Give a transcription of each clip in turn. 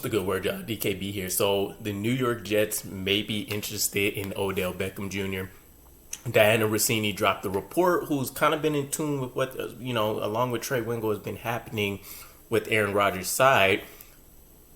the good word, DKB here. So the New York Jets may be interested in Odell Beckham Jr. Diana Russini dropped the report, who's kind of been in tune with what, along with Trey Wingo, has been happening with Aaron Rodgers' side.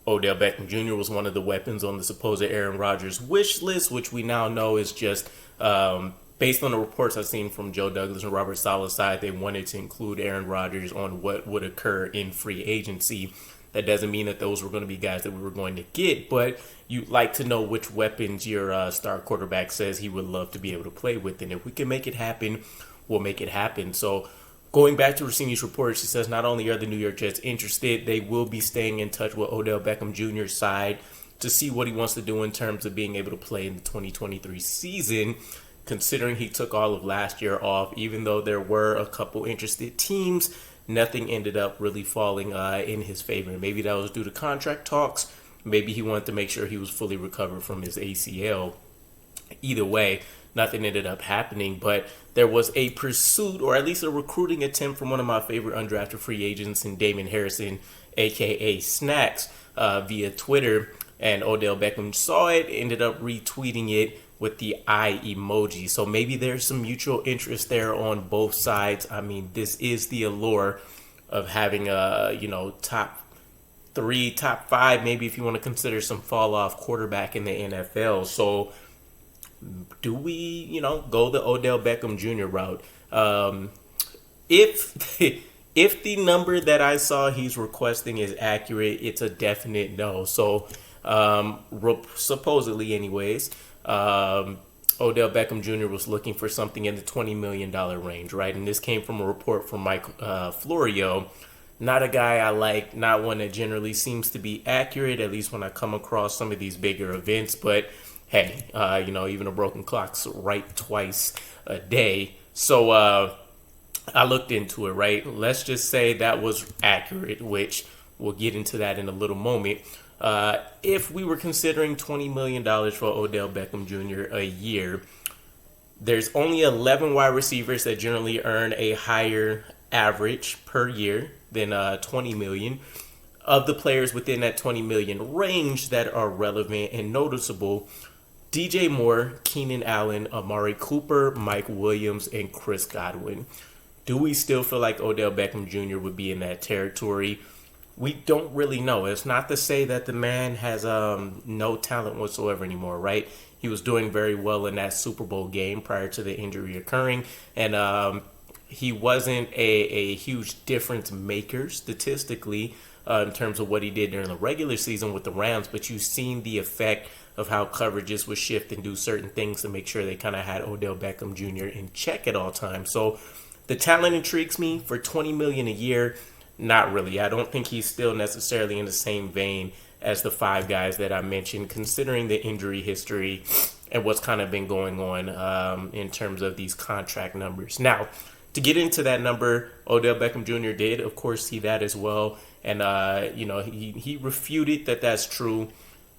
Odell Beckham Jr. was one of the weapons on the supposed Aaron Rodgers wish list, which we now know is just based on the reports I've seen from Joe Douglas and Robert Saleh's side. They wanted to include Aaron Rodgers on what would occur in free agency. That doesn't mean that those were going to be guys that we were going to get, but you'd like to know which weapons your star quarterback says he would love to be able to play with. And if we can make it happen, we'll make it happen. So going back to Rossini's report, she says not only are the New York Jets interested, they will be staying in touch with Odell Beckham Jr.'s side to see what he wants to do in terms of being able to play in the 2023 season, considering he took all of last year off. Even though there were a couple interested teams, nothing ended up really falling in his favor. Maybe that was due to contract talks. Maybe he wanted to make sure he was fully recovered from his ACL. Either way, nothing ended up happening. But there was a pursuit, or at least a recruiting attempt, from one of my favorite undrafted free agents in Damon Harrison, a.k.a. Snacks, via Twitter. And Odell Beckham saw it, ended up retweeting it with the eye emoji. So maybe there's some mutual interest there on both sides. I mean, this is the allure of having a, top 3, top 5, maybe if you want to consider some fall off quarterback in the NFL. So do we, go the Odell Beckham Jr. route? If the number that I saw he's requesting is accurate, it's a definite no. So supposedly anyways, Odell Beckham Jr. was looking for something in the $20 million range, right? And this came from a report from Mike Florio. Not a guy I like, not one that generally seems to be accurate, at least when I come across some of these bigger events. But hey, even a broken clock's right twice a day. So I looked into it, right? Let's just say that was accurate, which we'll get into that in a little moment. If we were considering $20 million for Odell Beckham Jr. a year, there's only 11 wide receivers that generally earn a higher average per year than $20 million. Of the players within that $20 million range that are relevant and noticeable, DJ Moore, Keenan Allen, Amari Cooper, Mike Williams, and Chris Godwin. Do we still feel like Odell Beckham Jr. would be in that territory? We don't really know. It's not to say that the man has no talent whatsoever anymore, right? He was doing very well in that Super Bowl game prior to the injury occurring, and he wasn't a huge difference maker statistically in terms of what he did during the regular season with the Rams, but you've seen the effect of how coverages would shift and do certain things to make sure they kind of had Odell Beckham Jr. in check at all times. So the talent intrigues me. For $20 million a year, not really. I don't think he's still necessarily in the same vein as the 5 guys that I mentioned, considering the injury history and what's kind of been going on in terms of these contract numbers. Now, to get into that number, Odell Beckham Jr. did, of course, see that as well. And, he refuted that that's true.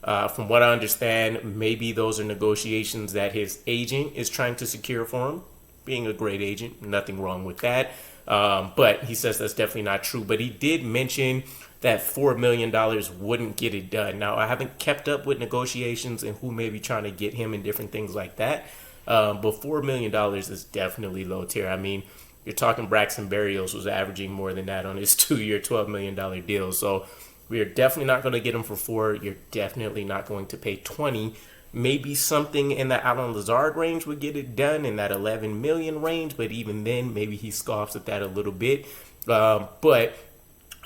From what I understand, maybe those are negotiations that his agent is trying to secure for him. Being a great agent, nothing wrong with that. But he says that's definitely not true. But he did mention that $4 million wouldn't get it done. Now, I haven't kept up with negotiations and who may be trying to get him and different things like that. But $4 million is definitely low tier. I mean, you're talking Braxton Berrios was averaging more than that on his 2-year, $12 million deal. So we are definitely not going to get him for 4. You're definitely not going to pay 20. Maybe something in the Alan Lazard range would get it done, in that 11 million range. But even then, maybe he scoffs at that a little bit. But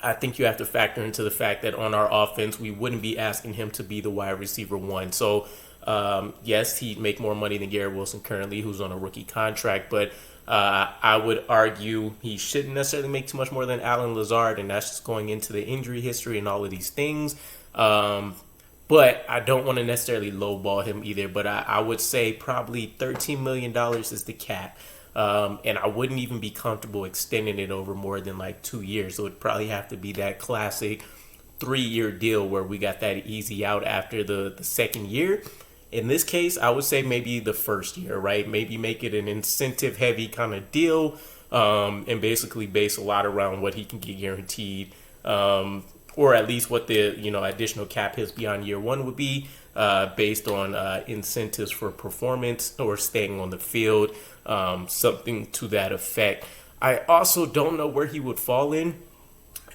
I think you have to factor into the fact that on our offense, we wouldn't be asking him to be the wide receiver 1. So, yes, he'd make more money than Garrett Wilson currently, who's on a rookie contract. But I would argue he shouldn't necessarily make too much more than Alan Lazard. And that's just going into the injury history and all of these things. But I don't want to necessarily lowball him either. But I would say probably $13 million is the cap. And I wouldn't even be comfortable extending it over more than like 2 years. So it'd probably have to be that classic 3-year deal where we got that easy out after the second year. In this case, I would say maybe the first year, right? Maybe make it an incentive heavy kind of deal and basically base a lot around what he can get guaranteed or at least what the additional cap hits beyond year one would be, based on incentives for performance or staying on the field, something to that effect. I also don't know where he would fall in.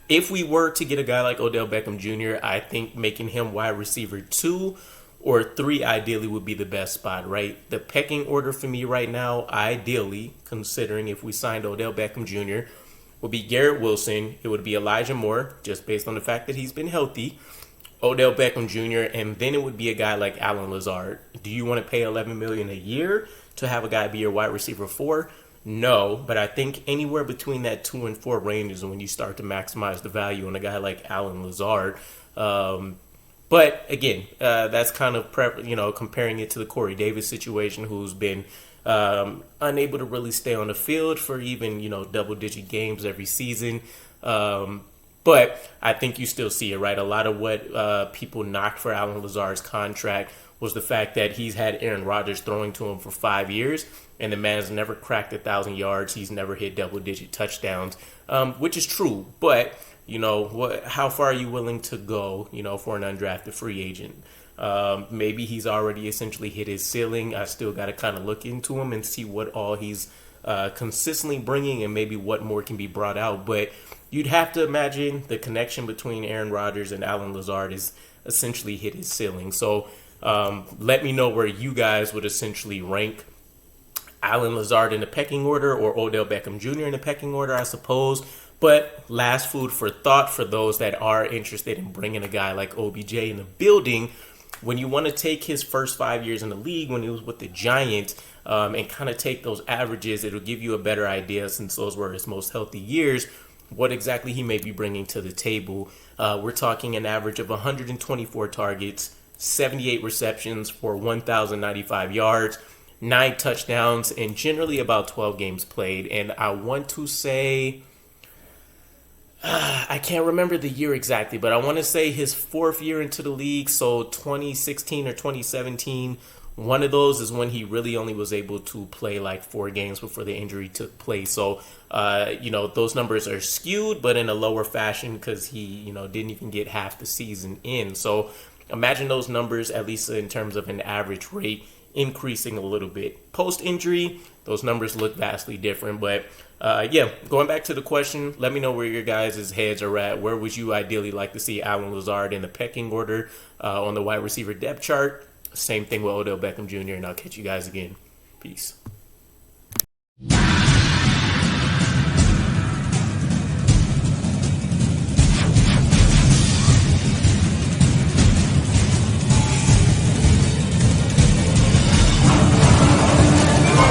If we were to get a guy like Odell Beckham Jr., I think making him wide receiver 2 or 3 ideally would be the best spot, right? The pecking order for me right now, ideally, considering if we signed Odell Beckham Jr., would be Garrett Wilson. It would be Elijah Moore, just based on the fact that he's been healthy. Odell Beckham Jr., and then it would be a guy like Allen Lazard. Do you want to pay $11 million a year to have a guy be your wide receiver 4? No, but I think anywhere between that 2 and 4 range is when you start to maximize the value on a guy like Allen Lazard. But again, that's kind of comparing it to the Corey Davis situation, who's been unable to really stay on the field for even double-digit games every season. But I think you still see it, right? A lot of what people knocked for Allen Lazard's contract was the fact that he's had Aaron Rodgers throwing to him for 5 years, and the man's never cracked 1,000 yards. He's never hit double-digit touchdowns, which is true. But, how far are you willing to go, for an undrafted free agent? Maybe he's already essentially hit his ceiling. I still got to kind of look into him and see what all he's consistently bringing and maybe what more can be brought out. But you'd have to imagine the connection between Aaron Rodgers and Allen Lazard is essentially hit his ceiling. So let me know where you guys would essentially rank Allen Lazard in the pecking order, or Odell Beckham Jr. in the pecking order, I suppose. But last food for thought for those that are interested in bringing a guy like OBJ in the building, when you want to take his first 5 years in the league when he was with the Giants, and kind of take those averages, it'll give you a better idea, since those were his most healthy years, what exactly he may be bringing to the table. We're talking an average of 124 targets, 78 receptions for 1,095 yards, 9 touchdowns, and generally about 12 games played. And I want to say, I can't remember the year exactly, but I want to say his 4th year into the league, so 2016 or 2017, one of those is when he really only was able to play like 4 games before the injury took place. So, those numbers are skewed, but in a lower fashion, because he, didn't even get half the season in. So imagine those numbers, at least in terms of an average rate, increasing a little bit. Post-injury, those numbers look vastly different. But going back to the question, let me know where your guys' heads are at. Where would you ideally like to see Allen Lazard in the pecking order on the wide receiver depth chart? Same thing with Odell Beckham Jr., and I'll catch you guys again. Peace.